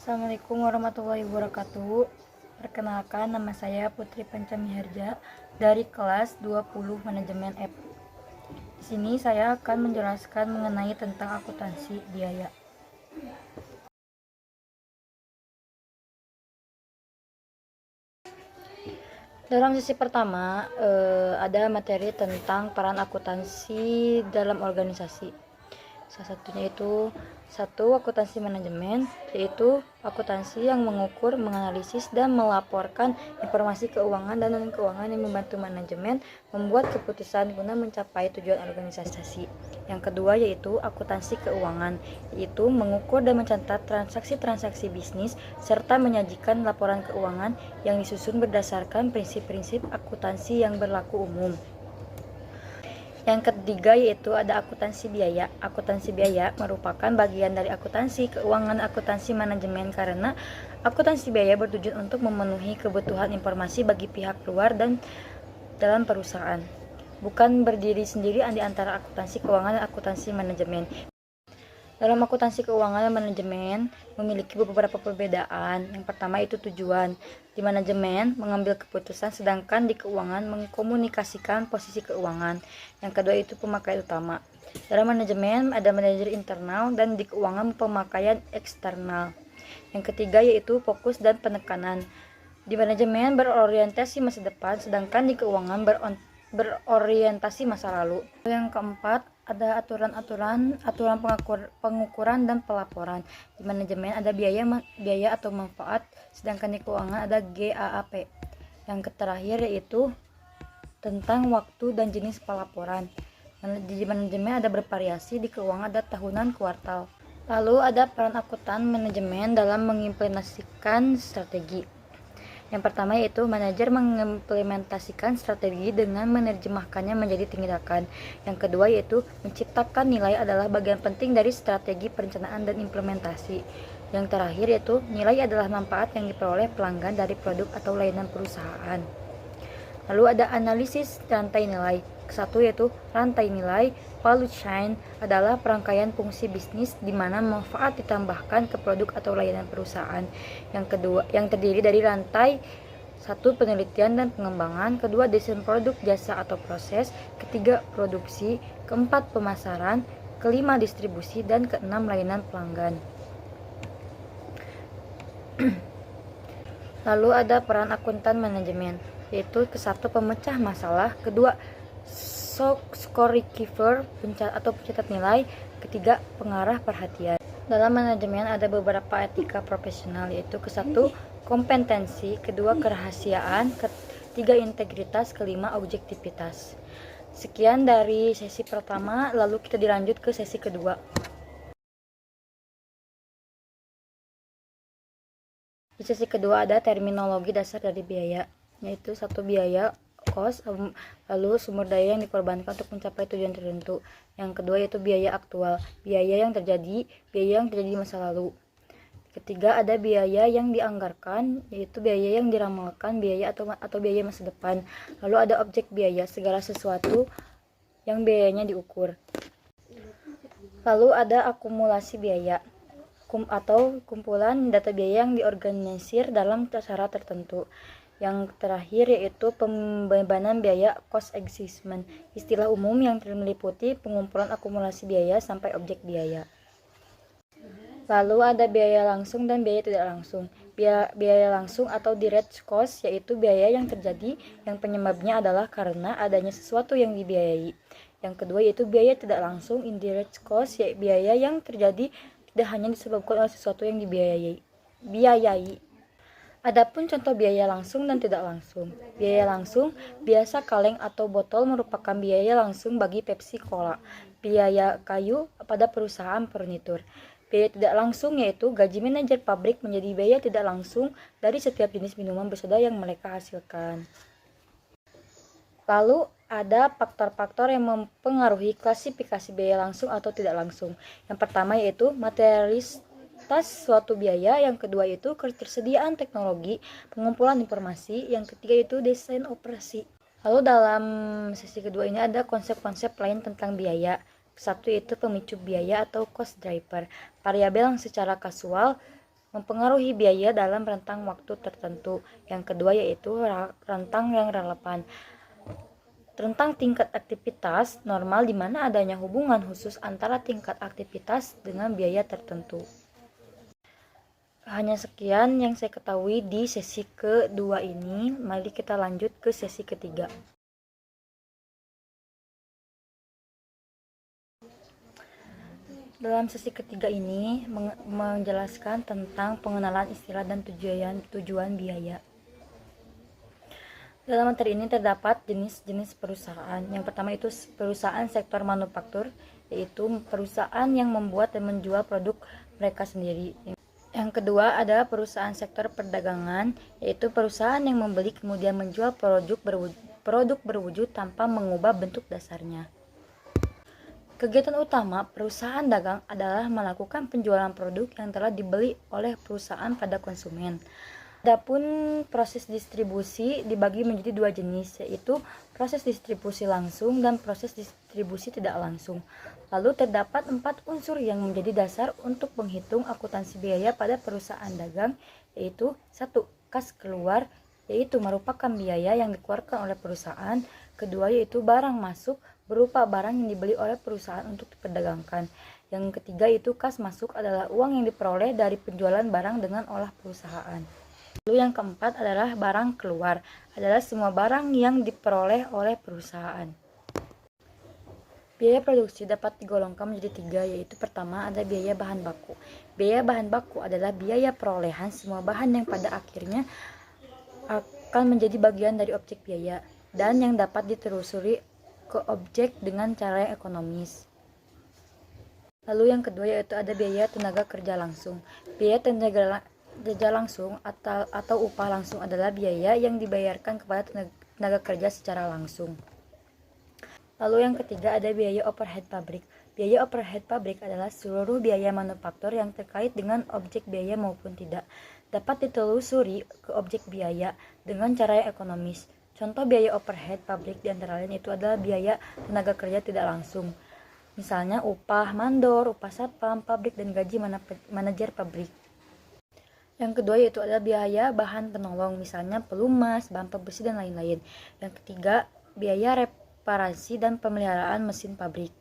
Assalamualaikum warahmatullahi wabarakatuh. Perkenalkan, nama saya Putri Pancamiharja dari kelas 20 Manajemen F. Di sini saya akan menjelaskan mengenai tentang akuntansi biaya. Dalam sesi pertama ada materi tentang peran akuntansi dalam organisasi. Salah satunya itu akuntansi manajemen, yaitu akuntansi yang mengukur, menganalisis, dan melaporkan informasi keuangan dan non-keuangan yang membantu manajemen membuat keputusan guna mencapai tujuan organisasi. Yang kedua yaitu akuntansi keuangan, yaitu mengukur dan mencatat transaksi-transaksi bisnis serta menyajikan laporan keuangan yang disusun berdasarkan prinsip-prinsip akuntansi yang berlaku umum. Yang ketiga yaitu ada akuntansi biaya. Akuntansi biaya merupakan bagian dari akuntansi keuangan akuntansi manajemen karena akuntansi biaya bertujuan untuk memenuhi kebutuhan informasi bagi pihak luar dan dalam perusahaan. Bukan berdiri sendiri di antara akuntansi keuangan dan akuntansi manajemen. Dalam akuntansi keuangan dan manajemen memiliki beberapa perbedaan. Yang pertama itu tujuan. Di manajemen mengambil keputusan, sedangkan di keuangan mengkomunikasikan posisi keuangan. Yang kedua itu pemakaian utama. Dalam manajemen ada manajer internal dan di keuangan pemakaian eksternal. Yang ketiga yaitu fokus dan penekanan. Di manajemen berorientasi masa depan, sedangkan di keuangan berorientasi masa lalu. Yang keempat ada aturan pengukuran dan pelaporan. Di manajemen ada biaya atau manfaat, sedangkan di keuangan ada GAAP. Yang terakhir yaitu tentang waktu dan jenis pelaporan. Di manajemen ada bervariasi, di keuangan ada tahunan, kuartal. Lalu ada peran akuntan manajemen dalam mengimplementasikan strategi. Yang pertama yaitu manajer mengimplementasikan strategi dengan menerjemahkannya menjadi tindakan. Yang kedua yaitu menciptakan nilai adalah bagian penting dari strategi perencanaan dan implementasi. Yang terakhir yaitu nilai adalah manfaat yang diperoleh pelanggan dari produk atau layanan perusahaan. Lalu ada analisis rantai nilai. Satu yaitu rantai nilai. Value chain adalah perangkaian fungsi bisnis di mana manfaat ditambahkan ke produk atau layanan perusahaan. Yang kedua, yang terdiri dari rantai satu penelitian dan pengembangan, kedua desain produk, jasa atau proses, ketiga produksi, keempat pemasaran, kelima distribusi, dan keenam layanan pelanggan. Lalu ada peran akuntan manajemen, yaitu kesatu pemecah masalah, kedua scorekeeper atau pencatat nilai, ketiga pengarah perhatian. Dalam manajemen ada beberapa etika profesional, yaitu kesatu kompetensi, kedua kerahasiaan, ketiga integritas, kelima objektivitas. Sekian dari sesi pertama, lalu kita dilanjut ke sesi kedua. Di sesi kedua ada terminologi dasar dari biaya, yaitu satu biaya cost, lalu sumber daya yang dikorbankan untuk mencapai tujuan tertentu. Yang kedua yaitu biaya aktual, biaya yang terjadi di masa lalu. Ketiga ada biaya yang dianggarkan, yaitu biaya yang diramalkan, biaya atau biaya masa depan. Lalu ada objek biaya, segala sesuatu yang biayanya diukur. Lalu ada akumulasi biaya atau kumpulan data biaya yang diorganisir dalam cara tertentu. Yang terakhir yaitu pembebanan biaya, cost adjustment, istilah umum yang meliputi pengumpulan akumulasi biaya sampai objek biaya. Lalu ada biaya langsung dan biaya tidak langsung. Biaya langsung atau direct cost yaitu biaya yang terjadi yang penyebabnya adalah karena adanya sesuatu yang dibiayai. Yang kedua yaitu biaya tidak langsung, indirect cost, yaitu biaya yang terjadi tidak hanya disebabkan oleh sesuatu yang dibiayai. Adapun contoh biaya langsung dan tidak langsung. Biaya langsung, biasa kaleng atau botol merupakan biaya langsung bagi Pepsi Cola. Biaya kayu pada perusahaan furnitur. Biaya tidak langsung yaitu gaji manajer pabrik menjadi biaya tidak langsung dari setiap jenis minuman bersoda yang mereka hasilkan. Lalu ada faktor-faktor yang mempengaruhi klasifikasi biaya langsung atau tidak langsung. Yang pertama yaitu materialitas suatu biaya, yang kedua itu ketersediaan teknologi, pengumpulan informasi, yang ketiga itu desain operasi. Lalu dalam sesi kedua ini ada konsep-konsep lain tentang biaya. Satu itu pemicu biaya atau cost driver, variabel yang secara kasual mempengaruhi biaya dalam rentang waktu tertentu. Yang kedua yaitu rentang yang relevan. Tentang tingkat aktivitas normal di mana adanya hubungan khusus antara tingkat aktivitas dengan biaya tertentu. Hanya sekian yang saya ketahui di sesi kedua ini. Mari kita lanjut ke sesi ketiga. Dalam sesi ketiga ini menjelaskan tentang pengenalan istilah dan tujuan biaya. Dalam materi ini terdapat jenis-jenis perusahaan. Yang pertama itu perusahaan sektor manufaktur, yaitu perusahaan yang membuat dan menjual produk mereka sendiri. Yang kedua ada perusahaan sektor perdagangan, yaitu perusahaan yang membeli kemudian menjual produk berwujud tanpa mengubah bentuk dasarnya. Kegiatan utama perusahaan dagang adalah melakukan penjualan produk yang telah dibeli oleh perusahaan pada konsumen. Adapun proses distribusi dibagi menjadi dua jenis, yaitu proses distribusi langsung dan proses distribusi tidak langsung. Lalu terdapat 4 unsur yang menjadi dasar untuk menghitung akuntansi biaya pada perusahaan dagang, yaitu 1. Kas keluar, yaitu merupakan biaya yang dikeluarkan oleh perusahaan. Kedua yaitu barang masuk, berupa barang yang dibeli oleh perusahaan untuk diperdagangkan. Yang ketiga itu kas masuk adalah uang yang diperoleh dari penjualan barang dengan olah perusahaan. Lalu yang keempat adalah barang keluar, adalah semua barang yang diperoleh oleh perusahaan. Biaya produksi dapat digolongkan menjadi 3, yaitu pertama ada biaya bahan baku. Biaya bahan baku adalah biaya perolehan semua bahan yang pada akhirnya akan menjadi bagian dari objek biaya dan yang dapat ditelusuri ke objek dengan cara yang ekonomis. Lalu yang kedua yaitu ada biaya tenaga kerja langsung. Biaya tenaga kerja langsung atau upah langsung adalah biaya yang dibayarkan kepada tenaga kerja secara langsung. Lalu yang ketiga ada biaya overhead pabrik. Biaya overhead pabrik adalah seluruh biaya manufaktur yang terkait dengan objek biaya maupun tidak, dapat ditelusuri ke objek biaya dengan cara yang ekonomis. Contoh biaya overhead pabrik diantara lain itu adalah biaya tenaga kerja tidak langsung. Misalnya upah mandor, upah satpam pabrik, dan gaji manajer pabrik. Yang kedua yaitu adalah biaya bahan penolong, misalnya pelumas, bahan pembersih, dan lain-lain. Yang ketiga, biaya reparasi dan pemeliharaan mesin pabrik.